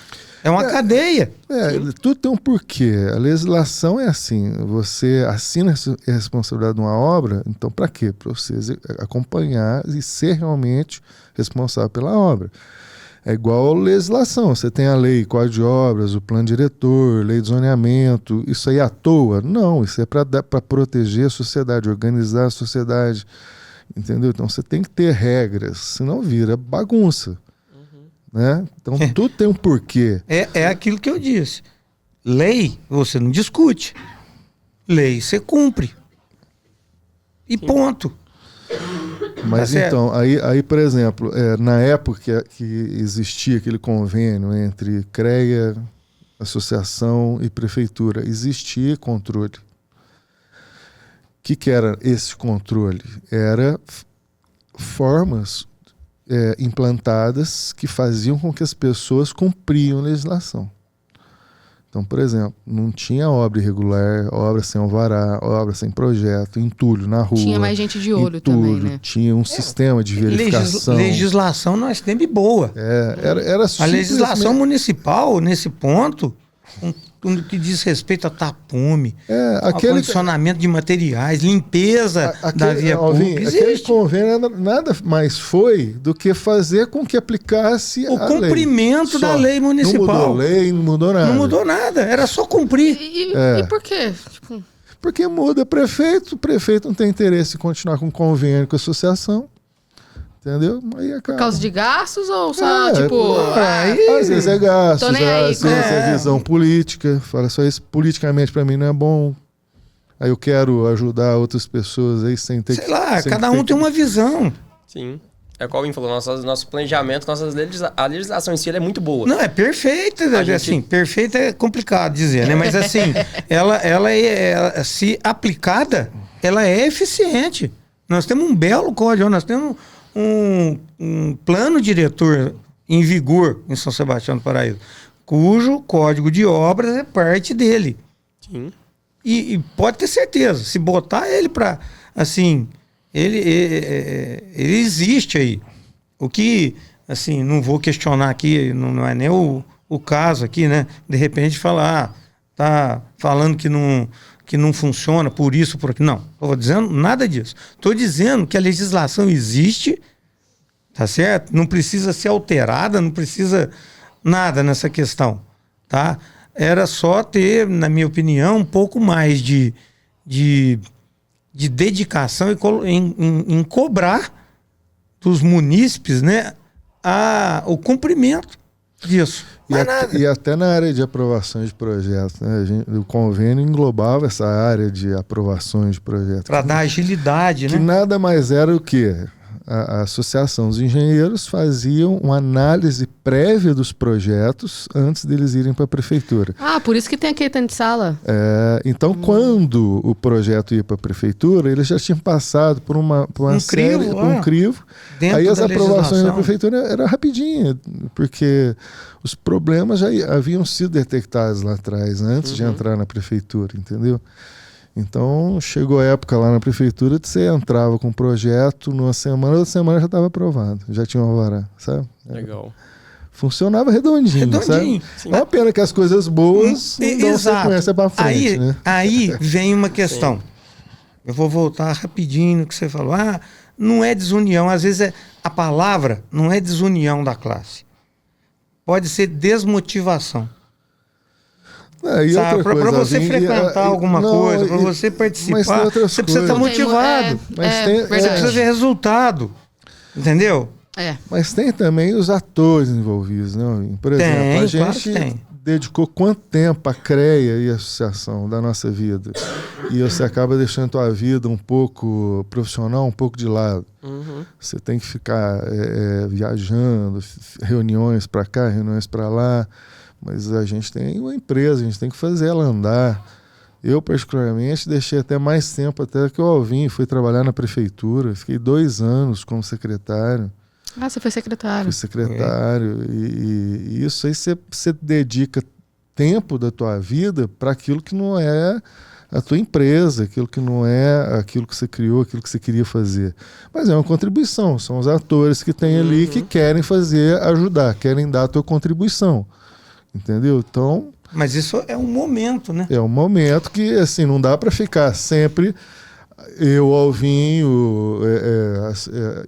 É uma cadeia. Tudo tem um porquê. A legislação é assim. Você assina a responsabilidade de uma obra, então para quê? Para você acompanhar e ser realmente responsável pela obra. É igual a legislação. Você tem a lei, Código de Obras, o plano diretor, lei de zoneamento. Isso aí à toa? Não, isso é para proteger a sociedade, organizar a sociedade. Entendeu? Então você tem que ter regras, senão vira bagunça. Né? Então tudo tem um porquê. É aquilo que eu disse. Lei você não discute. Lei você cumpre. E ponto. Mas tá então, aí por exemplo, na época que existia aquele convênio entre CREA, associação e prefeitura, existia controle. O que era esse controle? Era formas implantadas que faziam com que as pessoas cumpriam a legislação. Então, por exemplo, não tinha obra irregular, obra sem alvará, obra sem projeto, entulho na rua. Tinha mais gente de olho também, né? Tinha um sistema de verificação. Legislação nós temos boa. Era a legislação municipal, nesse ponto, no que diz respeito a tapume, acondicionamento de materiais, limpeza da via pública. Aquele convênio nada mais foi do que fazer com que aplicasse o cumprimento da lei municipal. Não mudou lei, não mudou nada. Não mudou nada, era só cumprir. E por quê? Porque muda prefeito, o prefeito não tem interesse em continuar com convênio com a associação. Entendeu? Aí acaba. Por causa de gastos ou só, às vezes é gasto, tô nem aí, às vezes é visão política. Fala só isso, politicamente pra mim não é bom. Aí eu quero ajudar outras pessoas aí sem ter que... Sei lá, cada um tem uma visão. Sim. É como o Alvin falou, nosso planejamento, a legislação em si é muito boa. Não, é perfeita. Assim, perfeita é complicado dizer, né? Mas assim, ela se aplicada, ela é eficiente. Nós temos um belo código, nós temos um plano diretor em vigor em São Sebastião do Paraíso, cujo código de obras é parte dele. Sim. E pode ter certeza, se botar ele para, assim, ele existe aí. O que, assim, não vou questionar aqui, não é nem o caso aqui, né? De repente falar, tá falando que não funciona por isso, por aquilo. Não, estou dizendo nada disso. Estou dizendo que a legislação existe, tá certo? Não precisa ser alterada, não precisa nada nessa questão, tá? Era só ter, na minha opinião, um pouco mais de dedicação em cobrar dos munícipes, né, o cumprimento disso. E até na área de aprovações de projetos, né? O convênio englobava essa área de aprovações de projetos. Para dar agilidade, que né? nada mais era o quê? a associação dos engenheiros faziam uma análise prévia dos projetos antes deles irem para a prefeitura. Ah, por isso que tem aquele tanto de sala. Então, quando o projeto ia para a prefeitura, eles já tinham passado por uma série, crivo, um crivo. Aí as aprovações da prefeitura era rapidinha, porque os problemas já haviam sido detectados lá atrás, antes de entrar na prefeitura, entendeu? Então, chegou a época lá na prefeitura que você entrava com um projeto, numa semana, outra semana já estava aprovado, já tinha um alvará, sabe? Legal. Funcionava redondinho, sabe? Sim. É uma pena que as coisas boas não dão sequência para frente, né? Aí vem uma questão. Eu vou voltar rapidinho no que você falou. Não é desunião, às vezes a palavra não é desunião da classe. Pode ser desmotivação. Para você frequentar alguma coisa, para você participar, você precisa estar motivado. Você precisa ver resultado. Entendeu? Mas tem também os atores envolvidos, né? Por exemplo, a gente dedicou quanto tempo à CREA e à associação da nossa vida? E você acaba deixando a tua vida um pouco profissional, um pouco de lado. Você tem que ficar viajando, reuniões para cá, reuniões para lá. Mas a gente tem uma empresa, a gente tem que fazer ela andar. Eu, particularmente, deixei até mais tempo, até que o Alvin fui trabalhar na prefeitura. Fiquei 2 anos como secretário. Ah, você foi secretário. Fui secretário. E isso aí você dedica tempo da tua vida para aquilo que não é a tua empresa, aquilo que não é aquilo que você criou, aquilo que você queria fazer. Mas é uma contribuição. São os atores que tem ali que querem fazer, ajudar, querem dar a tua contribuição. Entendeu? Então... Mas isso é um momento, né? É um momento que, assim, não dá para ficar sempre eu, Alvinho,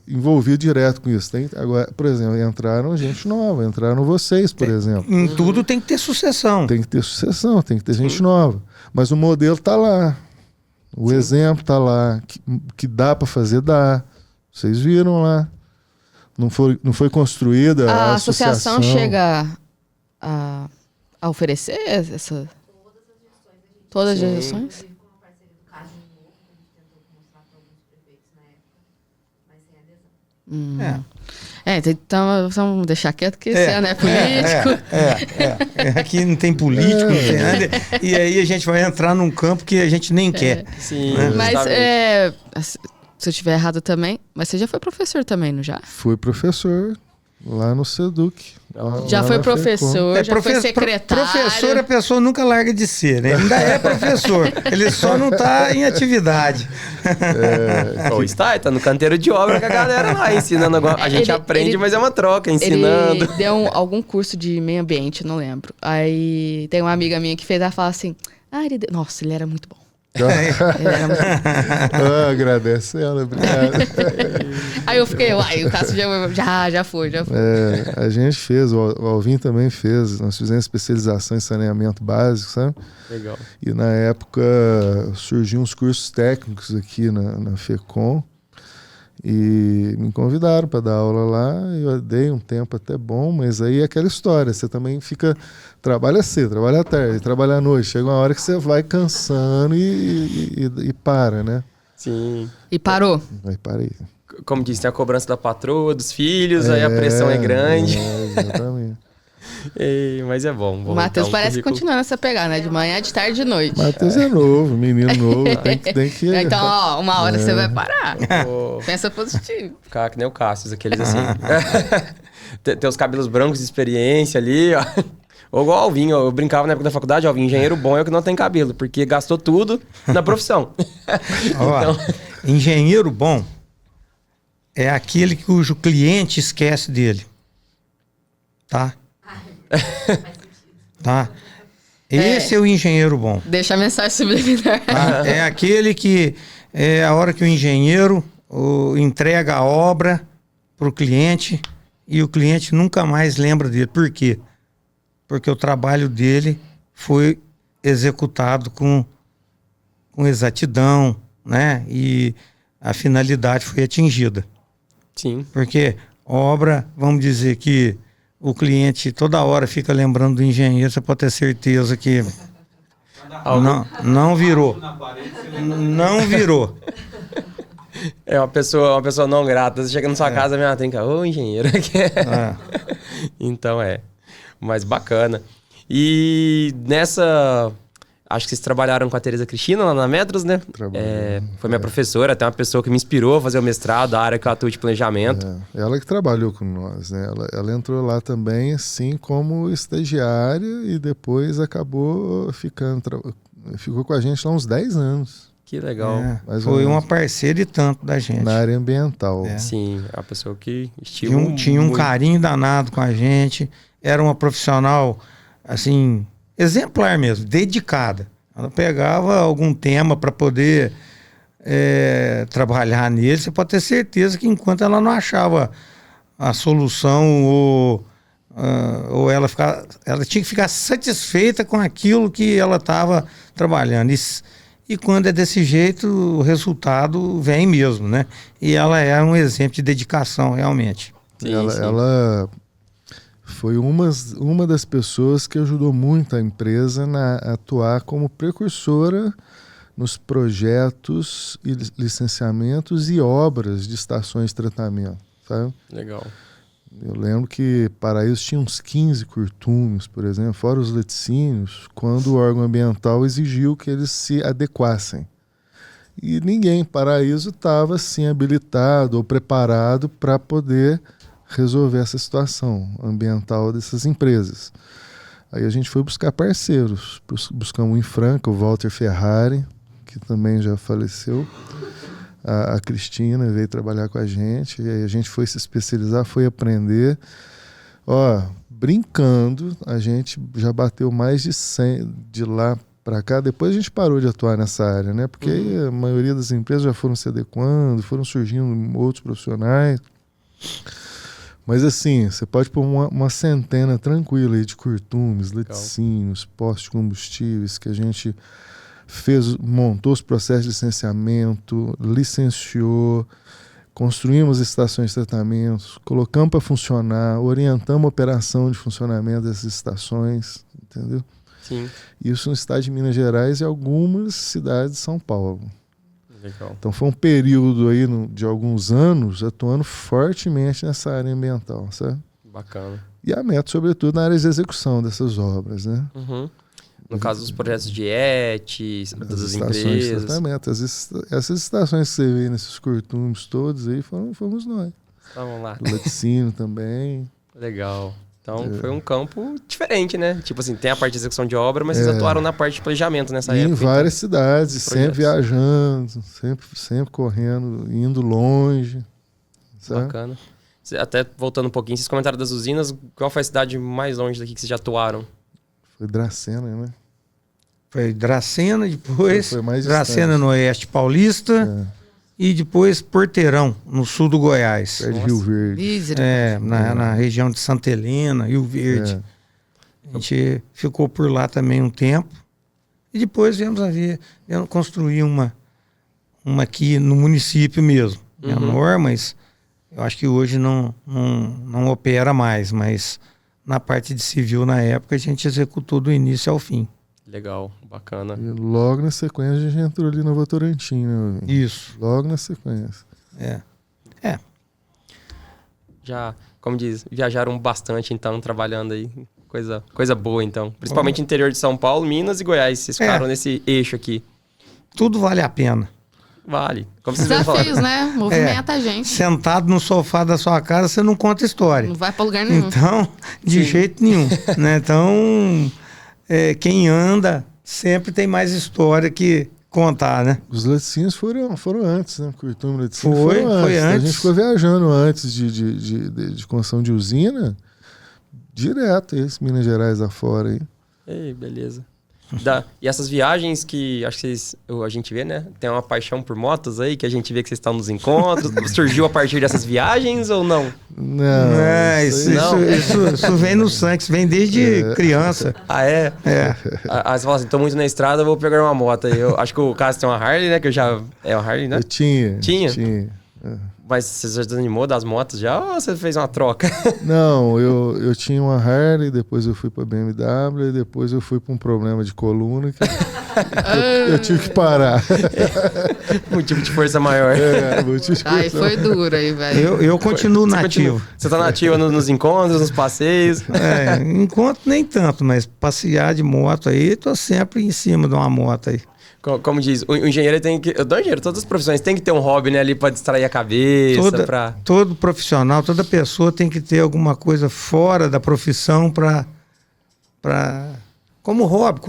envolvido direto com isso. Agora, por exemplo, entraram gente nova, entraram vocês, por exemplo. Em tudo tem que ter sucessão. Tem que ter sucessão, tem que ter gente nova. Mas o modelo está lá. O exemplo está lá. Que dá para fazer, dá. Vocês viram lá. Não foi construída a associação. Chega a oferecer todas as gestões? Então vamos deixar quieto que esse ano é político. Aqui não tem político, não tem nada. E aí a gente vai entrar num campo que a gente nem quer. Sim, né? Mas se eu estiver errado também, mas você já foi professor também, não já? Fui professor lá no SEDUC. Já foi professor, já foi secretário. Professor, a pessoa nunca larga de ser, né? Ainda é professor. Ele só não está em atividade. Tá no canteiro de obra com a galera lá, ensinando. A gente aprende, mas é uma troca, ensinando. Ele deu algum curso de meio ambiente, não lembro. Aí tem uma amiga minha que fez, ela fala assim, nossa, ele era muito bom. Agradece ela, obrigado. Aí eu fiquei, o Cássio já foi. A gente fez, o Alvin também fez, nós fizemos especialização em saneamento básico, sabe? Legal. E na época surgiam uns cursos técnicos aqui na FECOM e me convidaram para dar aula lá. Eu dei um tempo até bom, mas aí é aquela história, você também trabalha cedo, trabalha tarde, trabalha à noite, chega uma hora que você vai cansando e para, né? Sim. E parou? Aí parei. Como disse, tem a cobrança da patroa, dos filhos, aí a pressão é grande. Exatamente. Mas é bom. O Matheus parece continuar nessa pegada, né? De manhã, de tarde e de noite. Matheus é novo, menino novo, tem que... Então, uma hora você vai parar. Pensa positivo. Ficar que nem o Cássio, aqueles assim. Ter os cabelos brancos de experiência ali, ó. Ou igual o Alvinho, eu brincava na época da faculdade, Alvinho, engenheiro bom é o que não tem cabelo, porque gastou tudo na profissão. Então... Engenheiro bom é aquele cujo cliente esquece dele. Tá? Esse é o engenheiro bom. Deixa a mensagem subliminar. É aquele que a hora que o engenheiro entrega a obra para o cliente e o cliente nunca mais lembra dele. Por quê? Porque o trabalho dele foi executado com exatidão, né? E a finalidade foi atingida. Sim. Porque obra, vamos dizer que o cliente toda hora fica lembrando do engenheiro, você pode ter certeza que não virou. Não virou. É uma pessoa não grata. Você chega na sua casa, minha trinca, ô engenheiro. Então mas bacana. E nessa... Acho que vocês trabalharam com a Tereza Cristina lá na Metros, né? Foi minha professora, até uma pessoa que me inspirou a fazer o mestrado, a área que eu atuo de planejamento. Ela que trabalhou com nós, né? Ela entrou lá também, assim, como estagiária e depois ficou com a gente lá uns 10 anos. Que legal. Foi uma parceira e tanto da gente. Na área ambiental. Sim, a pessoa que estimula tinha um carinho danado com a gente. Era uma profissional, assim... exemplar mesmo, dedicada. Ela pegava algum tema para poder trabalhar nele. Você pode ter certeza que enquanto ela não achava a solução ou ela tinha que ficar satisfeita com aquilo que ela estava trabalhando. E quando é desse jeito, o resultado vem mesmo, né? E ela é um exemplo de dedicação, realmente. Sim, ela foi uma das pessoas que ajudou muito a empresa a atuar como precursora nos projetos e licenciamentos e obras de estações de tratamento, sabe? Legal. Eu lembro que Paraíso tinha uns 15 curtumes, por exemplo, fora os laticínios, quando o órgão ambiental exigiu que eles se adequassem. E ninguém em Paraíso estava assim habilitado ou preparado para poder resolver essa situação ambiental dessas empresas. Aí a gente foi buscar parceiros. Buscamos em Franca o Walter Ferrari, que também já faleceu. A Cristina veio trabalhar com a gente. E aí a gente foi se especializar, foi aprender. Brincando, a gente já bateu mais de 100 de lá para cá. Depois a gente parou de atuar nessa área, né? Porque aí a maioria das empresas já foram se adequando, foram surgindo outros profissionais. Mas assim, você pode pôr uma centena tranquila aí de curtumes, laticínios, postos de combustíveis que a gente montou os processos de licenciamento, licenciou, construímos estações de tratamento, colocamos para funcionar, orientamos a operação de funcionamento dessas estações, entendeu? Sim. Isso no estado de Minas Gerais e algumas cidades de São Paulo. Legal. Então foi um período aí de alguns anos atuando fortemente nessa área ambiental, sabe? Bacana. E a meta, sobretudo, na área de execução dessas obras, né? No caso dos projetos de ET, das empresas. De tratamento. Essas estações que você vê nesses curtumes todos aí fomos nós. Vamos lá. O laticínio também. Legal. Então foi um campo diferente, né? Tipo assim, tem a parte de execução de obra, mas vocês atuaram na parte de planejamento nessa época. Em várias cidades, sempre viajando, sempre correndo, indo longe. Sabe? Bacana. Até voltando um pouquinho, vocês comentaram das usinas, qual foi a cidade mais longe daqui que vocês já atuaram? Foi Dracena, né? Foi Dracena, depois foi mais Dracena no Oeste Paulista e depois Porteirão, no sul do Goiás. Perto de Rio Verde. Na região de Santa Helena, Rio Verde. A gente ficou por lá também um tempo e depois viemos construir uma aqui no município mesmo, menor, mas eu acho que hoje não opera mais, mas na parte de civil na época a gente executou do início ao fim. Legal, bacana. E logo na sequência a gente entrou ali no Votorantim, né? Isso. Logo na sequência. Já, como diz, viajaram bastante então, trabalhando aí. Coisa boa então. Principalmente interior de São Paulo, Minas e Goiás. Vocês ficaram nesse eixo aqui. Tudo vale a pena. Vale. Como vocês Desafios, né? Movimenta a gente. Sentado no sofá da sua casa, você não conta história. Não vai pra lugar nenhum. Então, de jeito nenhum. Né? Então, quem anda sempre tem mais história que contar, né? Os laticínios foram antes, né? Curtume laticínio foi antes. A gente ficou viajando antes de construção de usina, direto esse Minas Gerais afora aí. Ei, beleza. E essas viagens que acho que a gente vê, né? Tem uma paixão por motos aí, que a gente vê que vocês estão nos encontros. Surgiu a partir dessas viagens ou não? Não, isso vem no sangue, isso vem desde criança. Ah, é? Aí você fala assim, tô muito na estrada, vou pegar uma moto. Eu acho que o Cássio tem uma Harley, né? Que eu já... É uma Harley, né? Eu tinha. Tinha? Mas você já desanimou das motos já ou você fez uma troca? Não, eu tinha uma Harley, depois eu fui pra BMW, e depois eu fui pra um problema de coluna que eu tive que parar. Motivo de força maior. Motivo de Aí força foi duro aí, velho. Eu continuo Você nativo. Você tá nativo nos encontros, nos passeios? Enquanto nem tanto, mas passear de moto aí, tô sempre em cima de uma moto aí. Como diz, o engenheiro tem que... Todo engenheiro, todas as profissões tem que ter um hobby, né, ali pra distrair a cabeça, Todo profissional, toda pessoa tem que ter alguma coisa fora da profissão como hobby,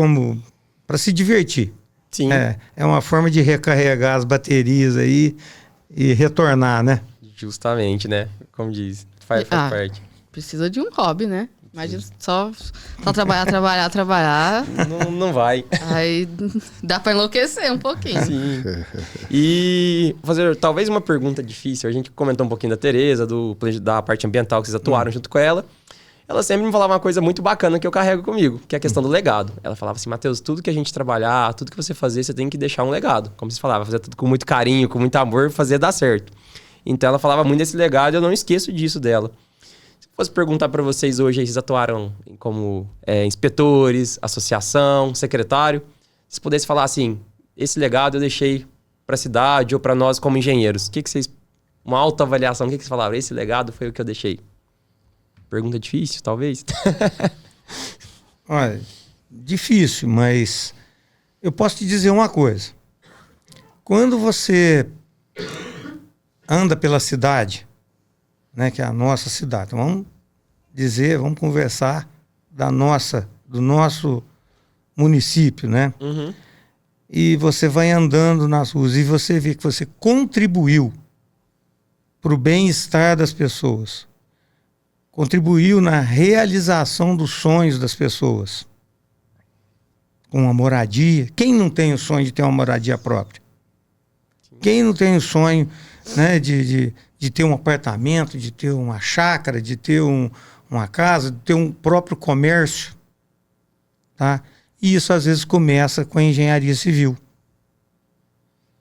para se divertir. Sim. É uma forma de recarregar as baterias aí e retornar, né? Justamente, né? Como diz, faz parte. Precisa de um hobby, né? Imagina só trabalhar. Não vai. Aí dá pra enlouquecer um pouquinho. Sim. E fazer talvez uma pergunta difícil. A gente comentou um pouquinho da Tereza, da parte ambiental que vocês atuaram junto com ela. Ela sempre me falava uma coisa muito bacana que eu carrego comigo, que é a questão do legado. Ela falava assim, Matheus, tudo que a gente trabalhar, tudo que você fazer, você tem que deixar um legado. Como você falava, fazer tudo com muito carinho, com muito amor, fazer dar certo. Então ela falava muito desse legado e eu não esqueço disso dela. Se eu fosse perguntar para vocês hoje, aí, vocês atuaram como inspetores, associação, secretário. Se pudesse falar assim, esse legado eu deixei para a cidade ou para nós como engenheiros. O que vocês... Uma autoavaliação, o que vocês falaram? Esse legado foi o que eu deixei. Pergunta difícil, talvez? Olha, difícil, mas eu posso te dizer uma coisa. Quando você anda pela cidade, né, que é a nossa cidade, vamos conversar do nosso município, né? Uhum. E você vai andando nas ruas e você vê que você contribuiu para o bem-estar das pessoas, contribuiu na realização dos sonhos das pessoas, com uma moradia. Quem não tem o sonho de ter uma moradia própria? Quem não tem o sonho, né, de ter um apartamento, de ter uma chácara, de ter uma casa, de ter um próprio comércio, tá? E isso às vezes começa com a engenharia civil,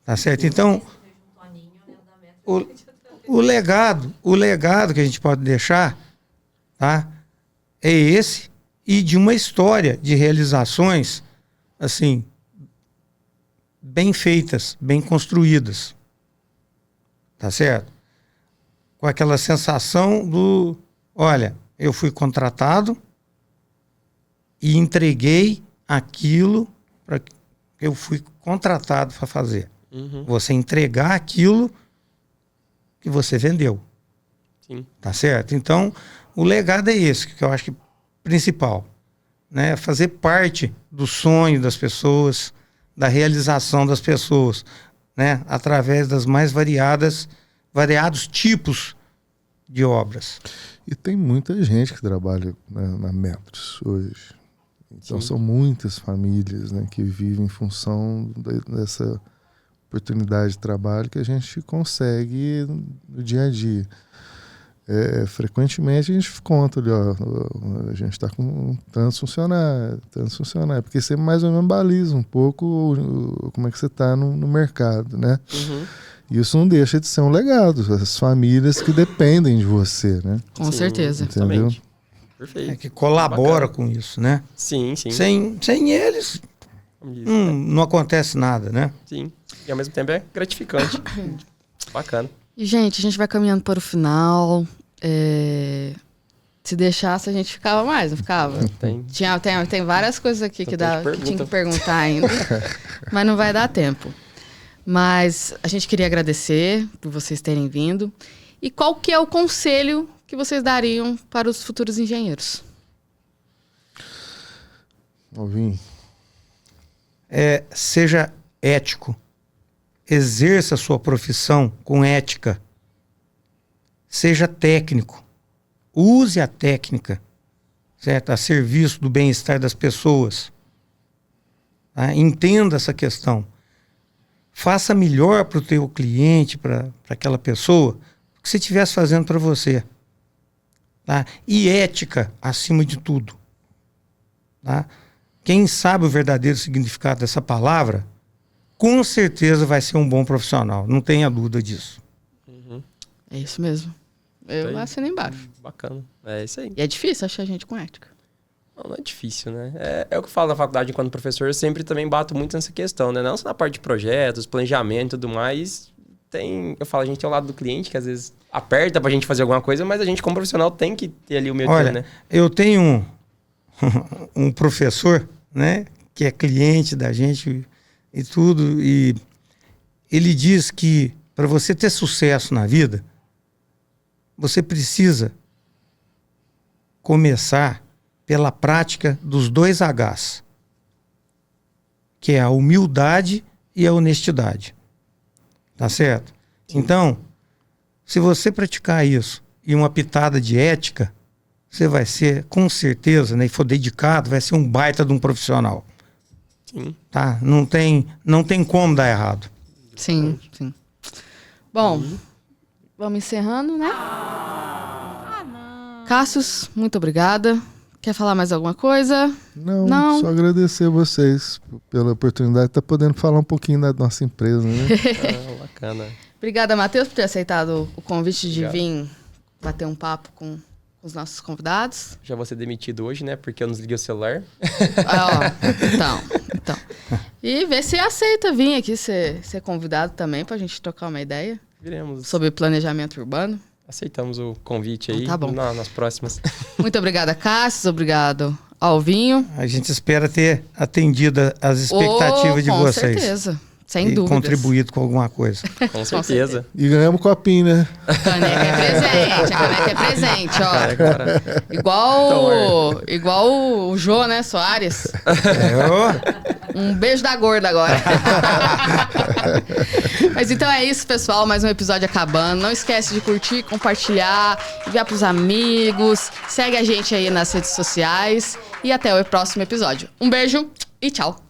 tá certo? Então, o legado que a gente pode deixar, tá, é esse, e de uma história de realizações assim bem feitas, bem construídas, tá certo? Com aquela sensação do, olha, eu fui contratado e entreguei aquilo para que eu fui contratado para fazer. Uhum. Você entregar aquilo que você vendeu. Sim. Tá certo? Então, o legado é esse, que eu acho que principal, né? Fazer parte do sonho das pessoas, da realização das pessoas, né? Através das mais variados tipos de obras. E tem muita gente que trabalha, né, na Metros hoje. Então, Sim. são muitas famílias, né, que vivem em função dessa oportunidade de trabalho que a gente consegue no dia a dia. Frequentemente a gente conta ali, ó, a gente está com tantos funcionários, porque você mais ou menos baliza um pouco como é que você está no mercado, né? Uhum. Isso não deixa de ser um legado, as famílias que dependem de você, né? Com certeza. Entendeu? Exatamente. Perfeito. Que colabora Bacana. com isso, né? Sim, sim. Sem eles, Como diz, não acontece nada, né? Sim. E ao mesmo tempo é gratificante. Bacana. E, gente, a gente vai caminhando para o final. Se deixasse, a gente ficava mais, não ficava? Tem várias coisas aqui que tinha que perguntar ainda, mas não vai dar tempo. Mas a gente queria agradecer por vocês terem vindo. E qual que é o conselho que vocês dariam para os futuros engenheiros? Alvin. Seja ético. Exerça a sua profissão com ética. Seja técnico. Use a técnica, certo? A serviço do bem-estar das pessoas. Tá? Entenda essa questão. Faça melhor para o teu cliente, para aquela pessoa, o que você estivesse fazendo para você. Tá? E ética acima de tudo. Tá? Quem sabe o verdadeiro significado dessa palavra, com certeza vai ser um bom profissional. Não tenha dúvida disso. Uhum. É isso mesmo. Eu assino embaixo. Bacana. É isso aí. E é difícil achar gente com ética. Não é difícil, né? É o que eu falo na faculdade enquanto professor, eu sempre também bato muito nessa questão, né? Não só na parte de projetos, planejamento e tudo mais. Eu falo, a gente tem o lado do cliente que às vezes aperta pra gente fazer alguma coisa, mas a gente como profissional tem que ter ali o meio termo, né? Eu tenho um professor, né? Que é cliente da gente e tudo, e ele diz que para você ter sucesso na vida, você precisa começar pela prática dos 2 Hs, que é a humildade e a honestidade. Tá certo? Sim. Então, se você praticar isso e uma pitada de ética, você vai ser, com certeza, né, e for dedicado, vai ser um baita de um profissional. Sim. Tá? Não tem como dar errado. Sim. Bom, vamos encerrando, né? Cássius, muito obrigada. Quer falar mais alguma coisa? Não, só agradecer a vocês pela oportunidade de estar podendo falar um pouquinho da nossa empresa, né? Bacana. Obrigada, Matheus, por ter aceitado o convite de vir bater um papo com os nossos convidados. Já vou ser demitido hoje, né? Porque eu não desliguei o celular. Então. E ver se aceita vir aqui ser convidado também pra gente trocar uma ideia. Viremos. Sobre planejamento urbano. Aceitamos o convite aí. Tá bom. Nas próximas. Muito obrigada, Cássius. Obrigado, Alvinho. A gente espera ter atendido as expectativas de vocês. Com certeza. Sem dúvidas. Contribuído com alguma coisa. Com certeza. E ganhamos copinho, né? A caneca é presente, ó. Igual o Jô, né, Soares. Um beijo da gorda agora. Mas então é isso, pessoal. Mais um episódio acabando. Não esquece de curtir, compartilhar, enviar pros amigos. Segue a gente aí nas redes sociais. E até o próximo episódio. Um beijo e tchau.